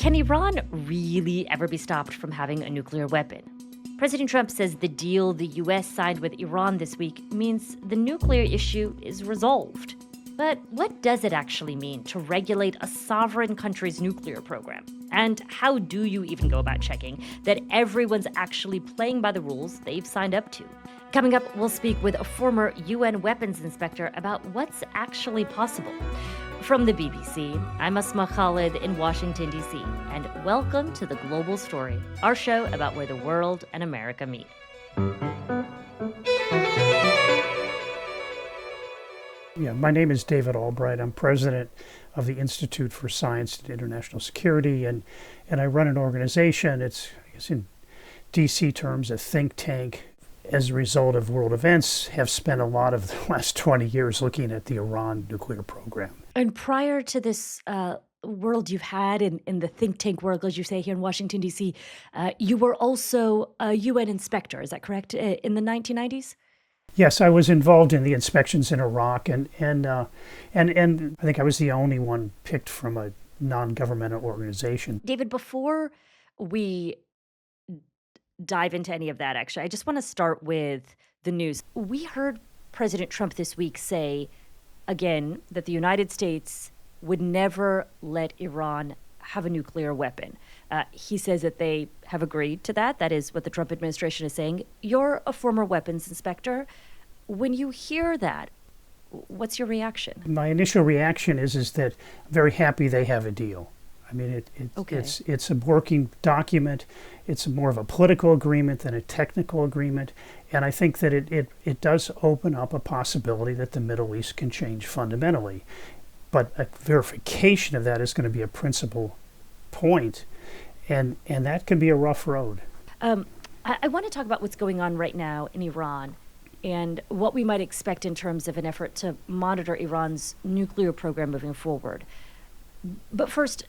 Can Iran really ever be stopped from having a nuclear weapon? President Trump says the deal the U.S. signed with Iran this week means the nuclear issue is resolved. But what does it actually mean to regulate a sovereign country's nuclear program? And how do you even go about checking that everyone's actually playing by the rules they've signed up to? Coming up, we'll speak with a former UN weapons inspector about what's actually possible. From the BBC, I'm Asma Khalid in Washington, D.C., and welcome to The Global Story, our show about where the world and America meet. My name is David Albright. I'm president of the Institute for Science and International Security, and I run an organization. It's, I guess in DC terms, a think tank. As a result of world events, have spent a lot of the last 20 years looking at the Iran nuclear program. And prior to this world you've had in the think tank world, as you say, here in Washington, D.C., you were also a UN inspector, is that correct, in the 1990s? Yes, I was involved in the inspections in Iraq, and I think I was the only one picked from a non-governmental organization. David, before we dive into any of that, actually, I just want to start with the news. We heard President Trump this week say, again, that the United States would never let Iran have a nuclear weapon. He says that they have agreed to that. That is what the Trump administration is saying. You're a former weapons inspector. When you hear that, what's your reaction? My initial reaction is that I'm very happy they have a deal. I mean, Okay. it's a working document. It's more of a political agreement than a technical agreement. And I think that it does open up a possibility that the Middle East can change fundamentally. But a verification of that is going to be a principal point. And that can be a rough road. I want to talk about what's going on right now in Iran and what we might expect in terms of an effort to monitor Iran's nuclear program moving forward. But first,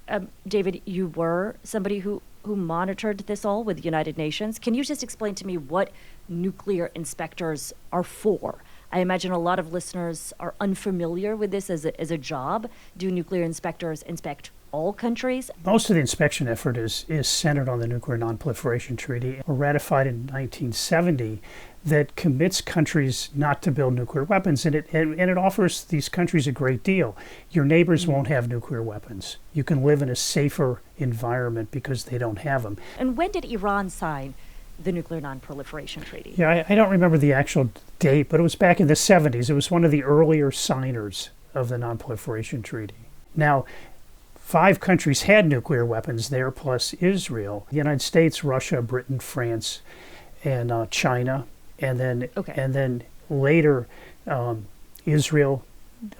David, you were somebody who monitored this all with the United Nations. Can you just explain to me what nuclear inspectors are for? I imagine a lot of listeners are unfamiliar with this as a job. Do nuclear inspectors inspect all countries? Most of the inspection effort is centered on the Nuclear Non-Proliferation Treaty, ratified in 1970, that commits countries not to build nuclear weapons, and it offers these countries a great deal. Your neighbors won't have nuclear weapons. You can live in a safer environment because they don't have them. And when did Iran sign the Nuclear Non-Proliferation Treaty? Yeah, I don't remember the actual date, but it was back in the 70s. It was one of the earlier signers of the Non-Proliferation Treaty. Now, 5 countries had nuclear weapons there, plus Israel: the United States, Russia, Britain, France, and China. And then later, Israel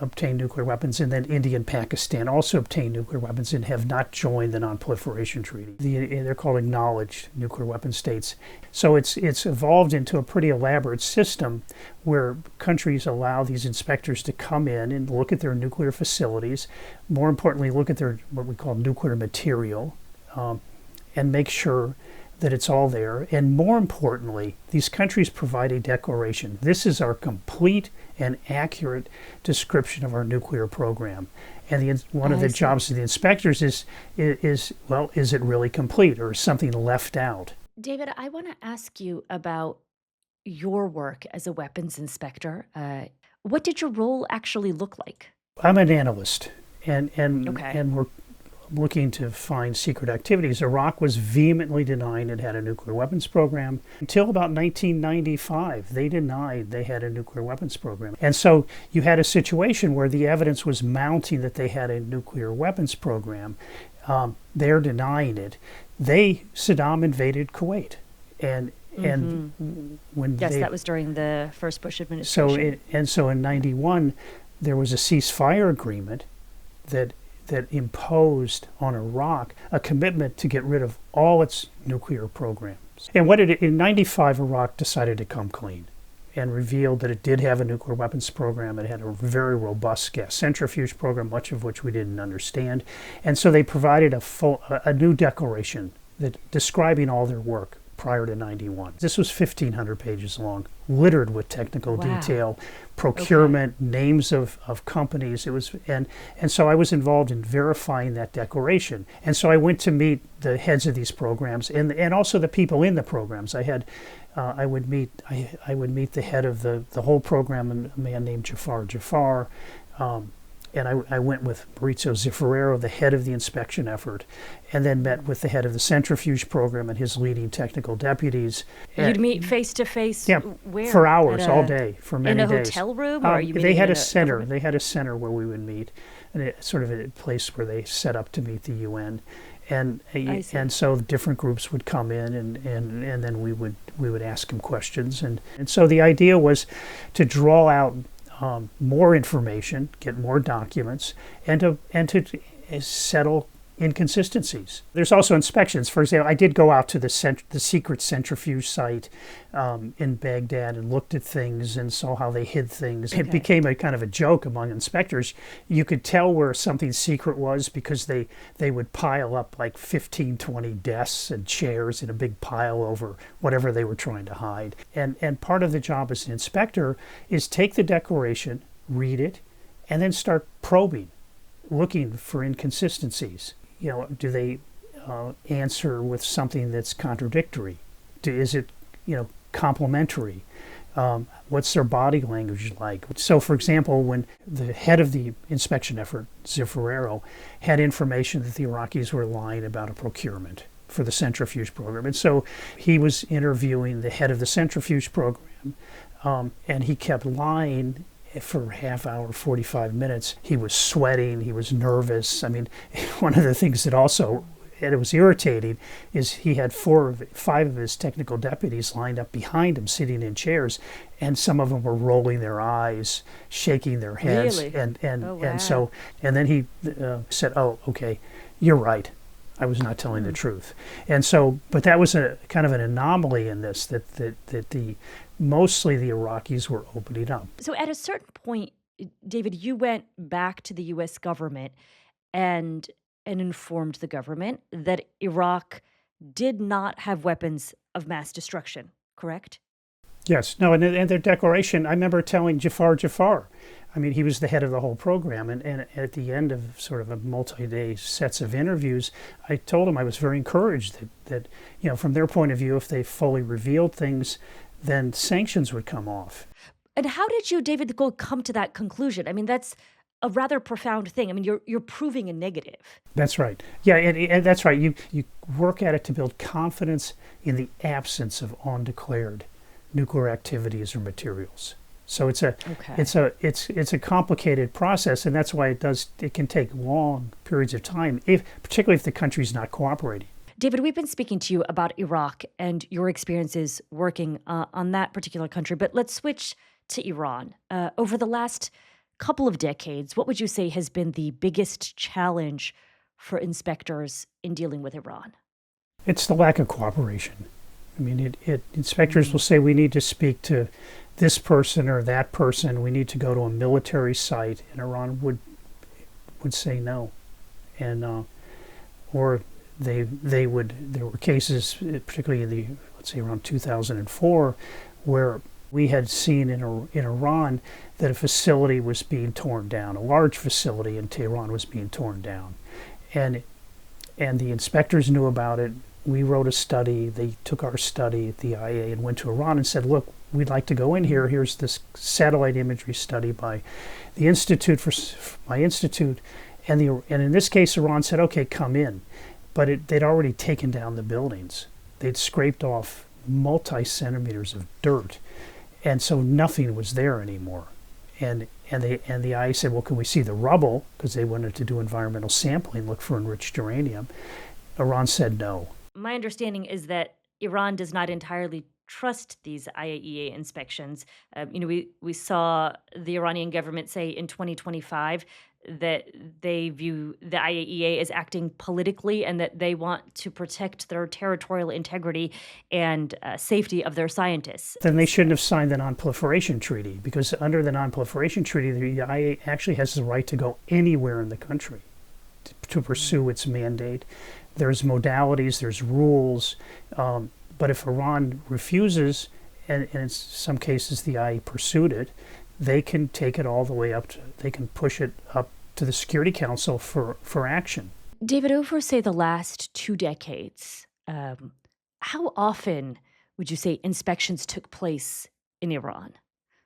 obtained nuclear weapons, and then India and Pakistan also obtained nuclear weapons and have not joined the Non-Proliferation Treaty. They're called acknowledged nuclear weapon states. So it's evolved into a pretty elaborate system where countries allow these inspectors to come in and look at their nuclear facilities, more importantly, look at their what we call nuclear material, and make sure that it's all there. And more importantly, these countries provide a declaration. This is our complete and accurate description of our nuclear program. And one of the jobs of the inspectors is it really complete, or is something left out? David, I want to ask you about your work as a weapons inspector. What did your role actually look like? I'm an analyst, and Okay. we're looking to find secret activities. Iraq was vehemently denying it had a nuclear weapons program. Until about 1995, they denied they had a nuclear weapons program. And so you had a situation where the evidence was mounting that they had a nuclear weapons program. They're denying it. Saddam invaded Kuwait. And when that was during the first Bush administration. So in 91, there was a ceasefire agreement that imposed on Iraq a commitment to get rid of all its nuclear programs. And in 95, Iraq decided to come clean and revealed that it did have a nuclear weapons program. It had a very robust gas centrifuge program, much of which we didn't understand. And so they provided a new declaration that describing all their work, prior to 91. This was 1,500 pages long, littered with technical detail, procurement, names of companies. It was, and so I was involved in verifying that declaration. And so I went to meet the heads of these programs and also the people in the programs. I would meet the head of the whole program, a man named Jafar. And I went with Maurizio Zifferero, the head of the inspection effort, and then met with the head of the centrifuge program and his leading technical deputies. You'd meet face to face. Yeah, where? For hours, all day, for many days. In a hotel room, or are you they had a center. They had a center where we would meet, and sort of a place where they set up to meet the UN. And so different groups would come in, and then we would ask them questions, and so the idea was to draw out more information, get more documents, and to settle inconsistencies. There's also inspections. For example, I did go out to the secret centrifuge site in Baghdad and looked at things and saw how they hid things. It became a kind of a joke among inspectors. You could tell where something secret was because they would pile up like 15, 20 desks and chairs in a big pile over whatever they were trying to hide. And part of the job as an inspector is take the declaration, read it, and then start probing, looking for inconsistencies. Do they answer with something that's contradictory? Is it, complementary? What's their body language like? So, for example, when the head of the inspection effort, Zifferero, had information that the Iraqis were lying about a procurement for the centrifuge program, and so he was interviewing the head of the centrifuge program, and he kept lying for a half hour, 45 minutes. He was sweating, he was nervous. I mean, one of the things that also, and it was irritating, is he had 5 of his technical deputies lined up behind him, sitting in chairs, and some of them were rolling their eyes, shaking their heads. Really? And then he said, "Oh, okay, you're right. I was not telling the truth." And so, but that was a kind of an anomaly in this, that mostly the Iraqis were opening up. So at a certain point, David, you went back to the U.S. government and informed the government that Iraq did not have weapons of mass destruction, correct? Yes. No, and their declaration, I remember telling Jafar, I mean, he was the head of the whole program, and at the end of sort of a multi-day sets of interviews, I told him I was very encouraged that from their point of view, if they fully revealed things, then sanctions would come off. And how did you, David, come to that conclusion? I mean, that's a rather profound thing. I mean, you're proving a negative. That's right. Yeah, and that's right. You work at it to build confidence in the absence of undeclared nuclear activities or materials. So it's a complicated process, and that's why it can take long periods of time, particularly if the country's not cooperating. David, we've been speaking to you about Iraq and your experiences working on that particular country, but let's switch to Iran. Over the last couple of decades, what would you say has been the biggest challenge for inspectors in dealing with Iran? It's the lack of cooperation. I mean, inspectors will say we need to speak to this person or that person. We need to go to a military site, and Iran would say no, and or they would. There were cases, particularly in let's say around 2004, where we had seen in Iran that a facility was being torn down. A large facility in Tehran was being torn down, and the inspectors knew about it. We wrote a study. They took our study at the IA and went to Iran and said, "Look, we'd like to go in here. Here's this satellite imagery study by the institute my institute," and in this case, Iran said, "Okay, come in." But they'd already taken down the buildings. They'd scraped off multi-centimeters of dirt, and so nothing was there anymore. And the IA said, "Well, can we see the rubble?" Because they wanted to do environmental sampling, look for enriched uranium. Iran said no. My understanding is that Iran does not entirely trust these IAEA inspections. We saw the Iranian government say in 2025 that they view the IAEA as acting politically and that they want to protect their territorial integrity and safety of their scientists. Then they shouldn't have signed the Non-Proliferation Treaty, because under the Non-Proliferation Treaty, the IAEA actually has the right to go anywhere in the country to pursue its mandate. There's modalities, there's rules. But if Iran refuses, and in some cases the IAEA pursued it, they can take it all the way up to, they can push it up to the Security Council for action. David, over, say, the last 2 decades, how often would you say inspections took place in Iran?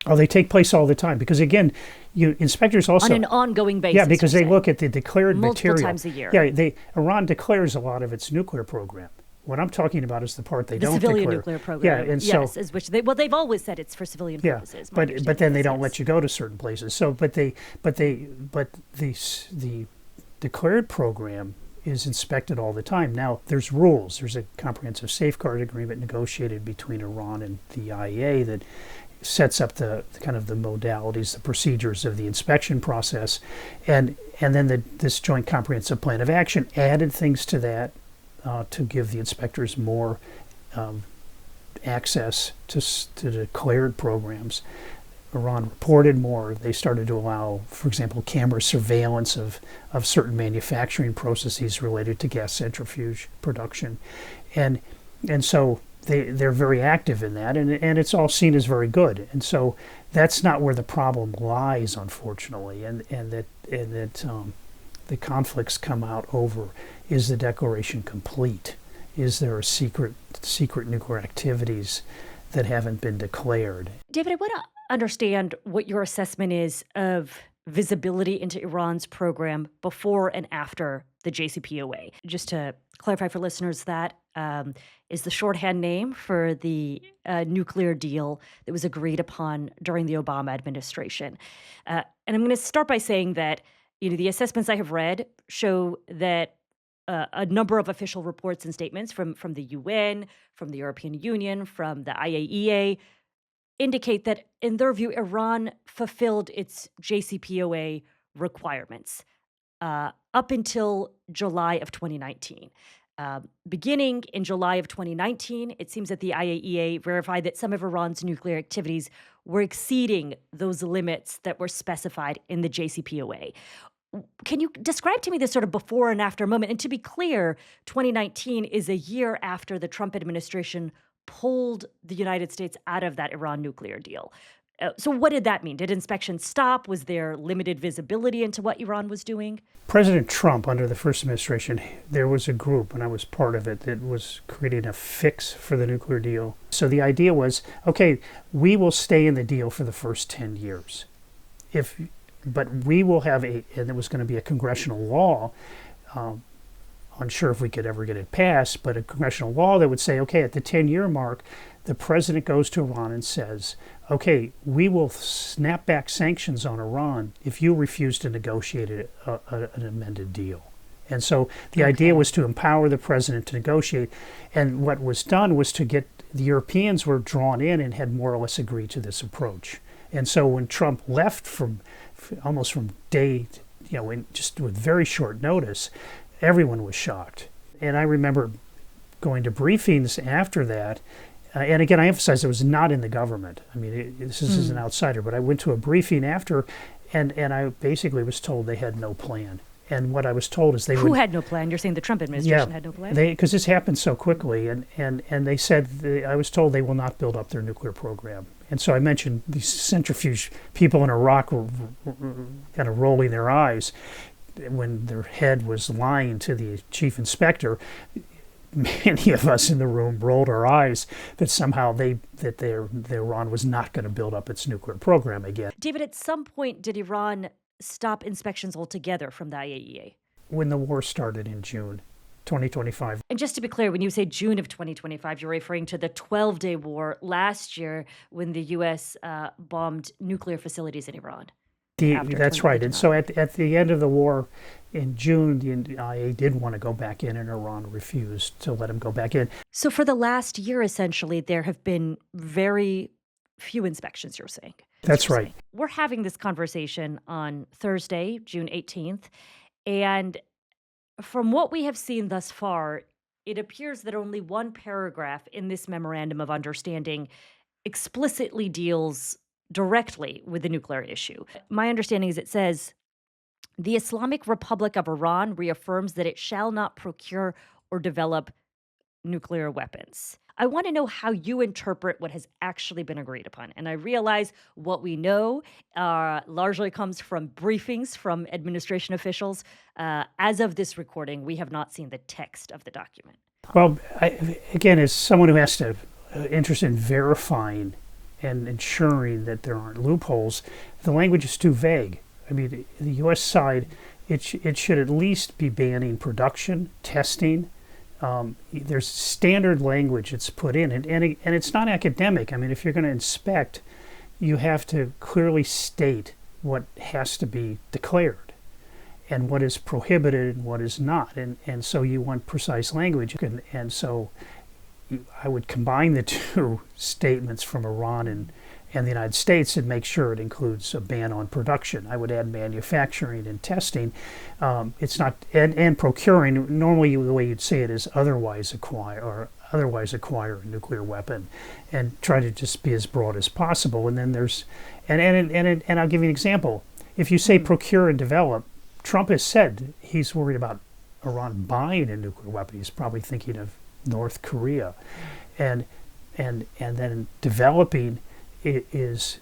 Oh, they take place all the time because, again, inspectors also On an ongoing basis. yeah, because you're they saying? look at the declared Multiple material. times a year. Yeah, Iran declares a lot of its nuclear program. What I'm talking about is the part they The don't civilian declare. nuclear program. Yeah, and yes, so is which they've always said it's for civilian yeah, purposes. but then they don't let you go to certain places. So, but the declared program is inspected all the time. Now, there's rules. There's a comprehensive safeguard agreement negotiated between Iran and the IAEA that sets up the kind of the modalities, the procedures of the inspection process, and then this joint comprehensive plan of action added things to that to give the inspectors more access to declared programs. Iran reported more. They started to allow, for example, camera surveillance of certain manufacturing processes related to gas centrifuge production, and so they're very active in that, and it's all seen as very good. And so that's not where the problem lies, unfortunately, and that the conflicts come out over: is the declaration complete? Is there a secret nuclear activities that haven't been declared? David, I want to understand what your assessment is of visibility into Iran's program before and after the JCPOA. Just to clarify for listeners, that is the shorthand name for the nuclear deal that was agreed upon during the Obama administration. And I'm going to start by saying that the assessments I have read show that a number of official reports and statements from the UN, from the European Union, from the IAEA indicate that, in their view, Iran fulfilled its JCPOA requirements up until July of 2019. Beginning in July of 2019, it seems that the IAEA verified that some of Iran's nuclear activities were exceeding those limits that were specified in the JCPOA. Can you describe to me this sort of before and after moment? And to be clear, 2019 is a year after the Trump administration pulled the United States out of that Iran nuclear deal. So what did that mean? Did inspections stop? Was there limited visibility into what Iran was doing? President Trump, under the first administration, there was a group, and I was part of it, that was creating a fix for the nuclear deal. So the idea was, okay, we will stay in the deal for the first 10 years. But we will have and it was going to be a congressional law, unsure if we could ever get it passed, but a congressional law that would say, okay, at the 10-year mark, the president goes to Iran and says, okay, we will snap back sanctions on Iran if you refuse to negotiate an amended deal. And so the idea was to empower the president to negotiate. And what was done was to get the Europeans were drawn in and had more or less agreed to this approach. And so when Trump left almost from day, just with very short notice, everyone was shocked. And I remember going to briefings after that. And again, I emphasize it was not in the government. I mean, this is an outsider, but I went to a briefing after, and I basically was told they had no plan. And what I was told is Who had no plan? You're saying the Trump administration had no plan? Because this happened so quickly, and they said, I was told they will not build up their nuclear program. And so I mentioned these centrifuge people in Iraq were kind of rolling their eyes when their head was lying to the chief inspector. Many of us in the room rolled our eyes that somehow Iran was not going to build up its nuclear program again. David, at some point, did Iran stop inspections altogether from the IAEA? When the war started in June 2025. And just to be clear, when you say June of 2025, you're referring to the 12-day war last year when the U.S. bombed nuclear facilities in Iran. That's right. And so at the end of the war in June, the IA did want to go back in, and Iran refused to let him go back in. So for the last year, essentially, there have been very few inspections, you're saying. That's right. We're having this conversation on Thursday, June 18th, and from what we have seen thus far, it appears that only one paragraph in this memorandum of understanding explicitly deals directly with the nuclear issue. My understanding is it says, the Islamic Republic of Iran reaffirms that it shall not procure or develop nuclear weapons. I want to know how you interpret what has actually been agreed upon. And I realize what we know largely comes from briefings from administration officials. As of this recording, we have not seen the text of the document. Well, again, as someone who has to interested in verifying and ensuring that there aren't loopholes, the language is too vague. I mean, the U.S. side, it should at least be banning production, testing. There's standard language that's put in, and it's not academic. I mean, if you're going to inspect, you have to clearly state what has to be declared and what is prohibited and what is not. And so you want precise language. And so I would combine the two statements from Iran and the United States and make sure it includes a ban on production. I would add manufacturing and testing. It's not and procuring. Normally, the way you'd say it is otherwise acquire a nuclear weapon, and try to just be as broad as possible. And then there's and I'll give you an example. If you say procure and develop, Trump has said he's worried about Iran buying a nuclear weapon. He's probably thinking of North Korea, and then developing is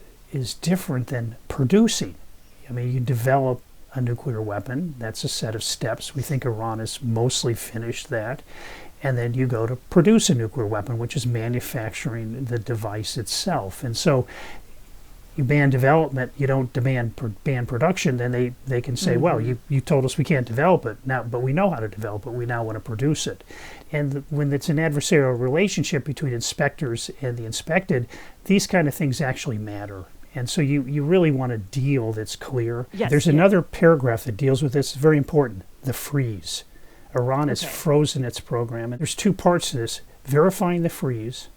different than producing. I mean, you develop a nuclear weapon. That's a set of steps. We think Iran has mostly finished that, and then you go to produce a nuclear weapon, which is manufacturing the device itself. And so you ban development, you don't ban production, then they can say, well, you told us we can't develop it now, but we know how to develop it. We now want to produce it. And when it's an adversarial relationship between inspectors and the inspected, these kind of things actually matter. And so you really want a deal that's clear. Yes, There's another paragraph that deals with this. It's very important, the freeze. Iran has frozen its program. And there's two parts to this: verifying the freeze,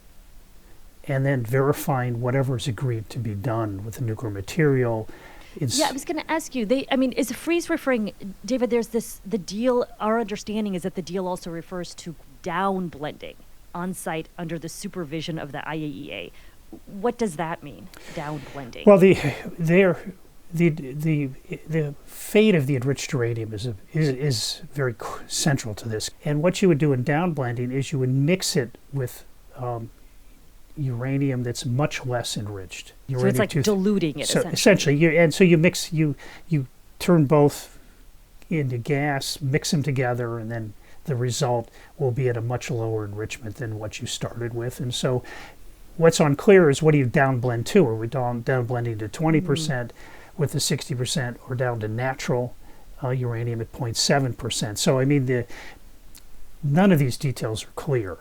and then verifying whatever is agreed to be done with the nuclear material. I was going to ask you, is a freeze referring, David, the deal, our understanding is that the deal also refers to down blending on site under the supervision of the IAEA. What does that mean, down blending? Well, the fate of the enriched uranium is very central to this. And what you would do in down blending is you would mix it with uranium that's much less enriched. So it's like diluting it, so essentially. You turn both into gas, mix them together, and then the result will be at a much lower enrichment than what you started with. And so what's unclear is, what do you down blend to? Are we down blending to 20% with the 60%, or down to natural uranium at 0.7%? So I mean, none of these details are clear.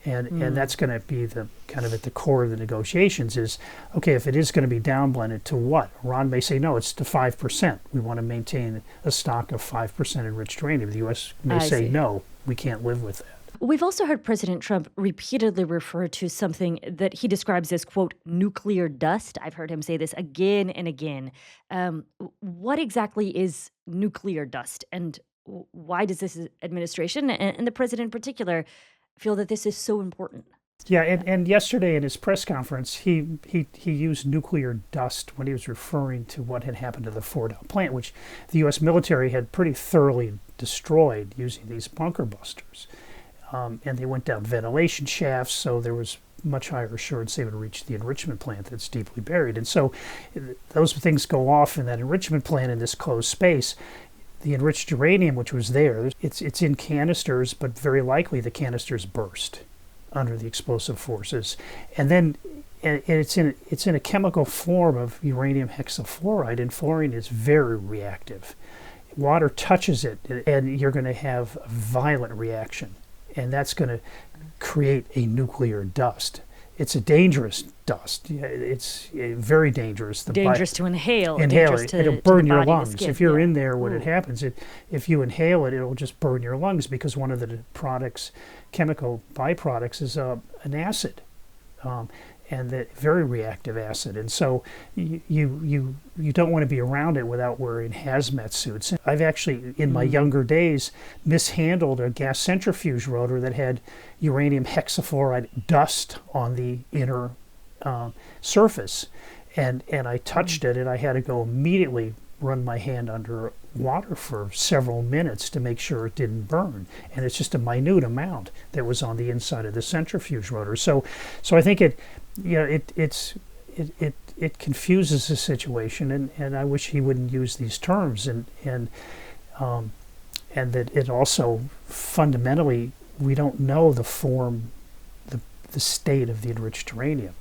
And that's going to be the kind of at the core of the negotiations is, okay, if it is going to be downblended, to what? Iran may say, no, it's to 5%. We want to maintain a stock of 5% enriched uranium. The U.S. may say, no, we can't live with that. We've also heard President Trump repeatedly refer to something that he describes as, quote, nuclear dust. I've heard him say this again and again. What exactly is nuclear dust, and why does this administration, and the president in particular, feel that this is so important? Yeah, and yesterday in his press conference, he used nuclear dust when he was referring to what had happened to the Fordow plant, which the U.S. military had pretty thoroughly destroyed using these bunker busters. And they went down ventilation shafts, so there was much higher assurance they would reach the enrichment plant that's deeply buried. And so those things go off in that enrichment plant in this closed space. The enriched uranium, which was there, it's in canisters, but very likely the canisters burst under the explosive forces, and then it's in a chemical form of uranium hexafluoride, and fluorine is very reactive. Water touches it, and you're going to have a violent reaction, and that's going to create a nuclear dust. It's a dangerous dust. It's very dangerous. Dangerous to inhale. It'll burn your lungs. Skin. If you're in there when it happens, if you inhale it, it'll just burn your lungs, because one of the chemical byproducts is an acid, and that very reactive acid. And so you don't want to be around it without wearing hazmat suits. I've actually, in my younger days, mishandled a gas centrifuge rotor that had uranium hexafluoride dust on the inner surface, and I touched it, and I had to go immediately run my hand under water for several minutes to make sure it didn't burn. And it's just a minute amount that was on the inside of the centrifuge rotor. So I think it confuses the situation, and I wish he wouldn't use these terms, and that it also fundamentally, we don't know the form, the state of the enriched uranium.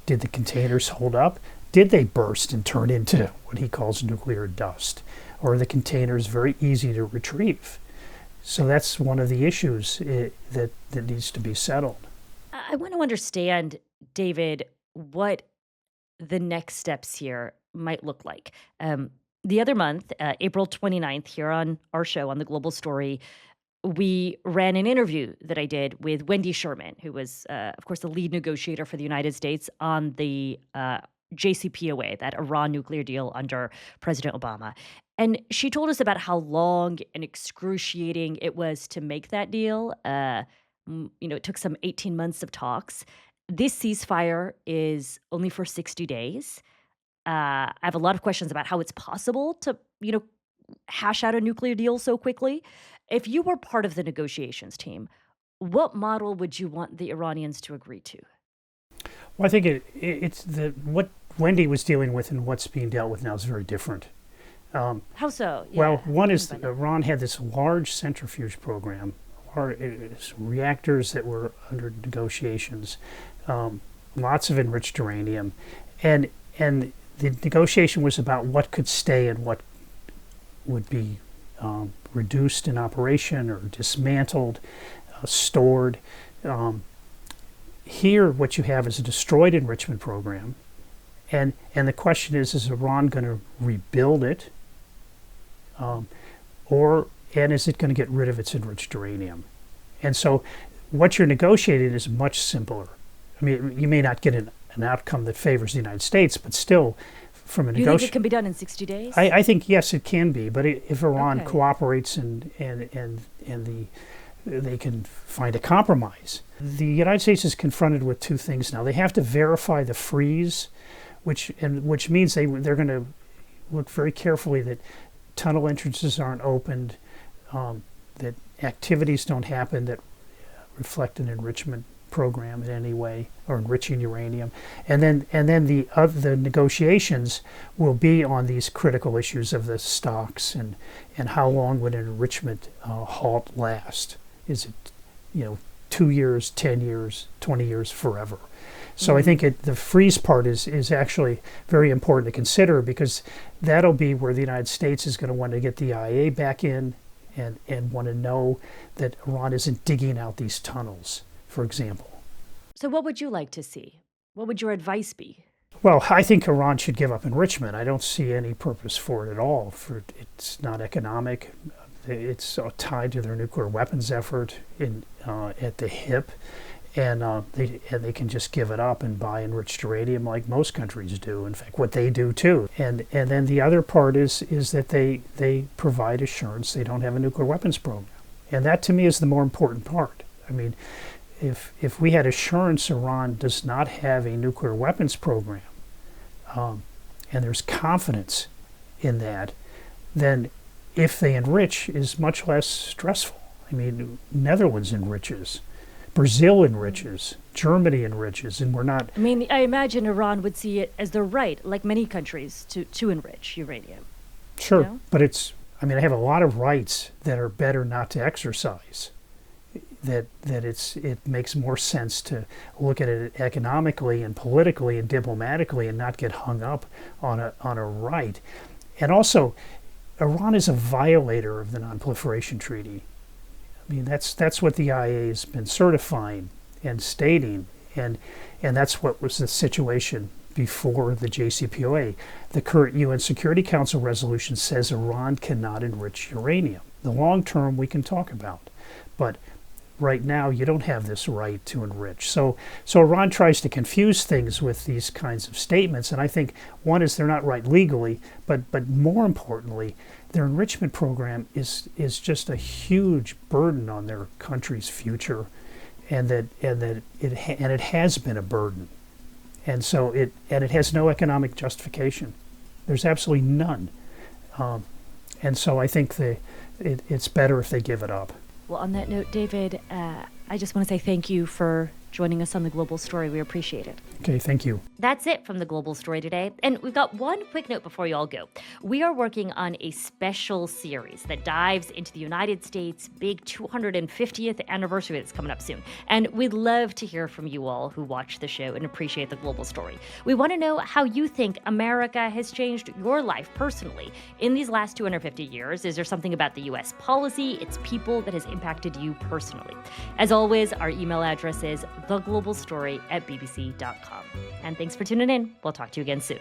Did the containers hold up? Did they burst and turn into what he calls nuclear dust? Or are the containers very easy to retrieve? So that's one of the issues that needs to be settled. I want to understand, David, what the next steps here might look like. The other month, April 29th, here on our show on The Global Story, we ran an interview that I did with Wendy Sherman, who was, of course, the lead negotiator for the United States on the JCPOA, that Iran nuclear deal under President Obama. And she told us about how long and excruciating it was to make that deal. It took some 18 months of talks. This ceasefire is only for 60 days. I have a lot of questions about how it's possible to, hash out a nuclear deal so quickly. If you were part of the negotiations team, what model would you want the Iranians to agree to? Well, I think it's what Wendy was dealing with and what's being dealt with now is very different. How so? Yeah, well, one is Iran had this large centrifuge program, reactors that were under negotiations, lots of enriched uranium, and the negotiation was about what could stay and what would be reduced in operation or dismantled, stored. Here, what you have is a destroyed enrichment program, and the question is Iran going to rebuild it, and is it going to get rid of its enriched uranium? And so, what you're negotiating is much simpler. I mean, you may not get an outcome that favors the United States, but still, from a negotiation, you think it can be done in 60 days? I think yes, it can be. But if Iran cooperates and they can find a compromise. The United States is confronted with two things now. They have to verify the freeze, which means they're going to look very carefully that tunnel entrances aren't opened, that activities don't happen that reflect an enrichment program in any way, or enriching uranium, and then the negotiations will be on these critical issues of the stocks and how long would an enrichment halt last? Is it 2 years, 10 years, 20 years, forever? So I think the freeze part is actually very important to consider, because that'll be where the United States is going to want to get the IAEA back in and want to know that Iran isn't digging out these tunnels, for example. So what would you like to see? What would your advice be? Well, I think Iran should give up enrichment. I don't see any purpose for it at all. It's not economic. It's tied to their nuclear weapons effort at the hip, and they can just give it up and buy enriched uranium like most countries do. In fact, what they do too. And then the other part is that they provide assurance they don't have a nuclear weapons program, and that to me is the more important part. I mean, if we had assurance Iran does not have a nuclear weapons program, and there's confidence in that, then if they enrich is much less stressful. I mean, Netherlands enriches, Brazil enriches, Germany enriches, and we're not... I mean, I imagine Iran would see it as their right, like many countries, to enrich uranium. Sure, but they have a lot of rights that are better not to exercise. That it makes more sense to look at it economically and politically and diplomatically and not get hung up on a right. And also, Iran is a violator of the Non-Proliferation Treaty. I mean, that's what the IAEA has been certifying and stating, and that's what was the situation before the JCPOA. The current UN Security Council resolution says Iran cannot enrich uranium. The long term we can talk about, but right now you don't have this right to enrich. So Iran tries to confuse things with these kinds of statements, and I think one is they're not right legally, but more importantly, their enrichment program is just a huge burden on their country's future, and it has been a burden, and so it has no economic justification. There's absolutely none. And so I think it's better if they give it up. Well, on that note, David, I just want to say thank you for joining us on The Global Story. We appreciate it. Okay, thank you. That's it from The Global Story today. And we've got one quick note before you all go. We are working on a special series that dives into the United States' big 250th anniversary that's coming up soon. And we'd love to hear from you all who watch the show and appreciate The Global Story. We want to know how you think America has changed your life personally in these last 250 years. Is there something about the U.S. policy, its people, that has impacted you personally? As always, our email address is theglobalstory@bbc.com. And thanks for tuning in. We'll talk to you again soon.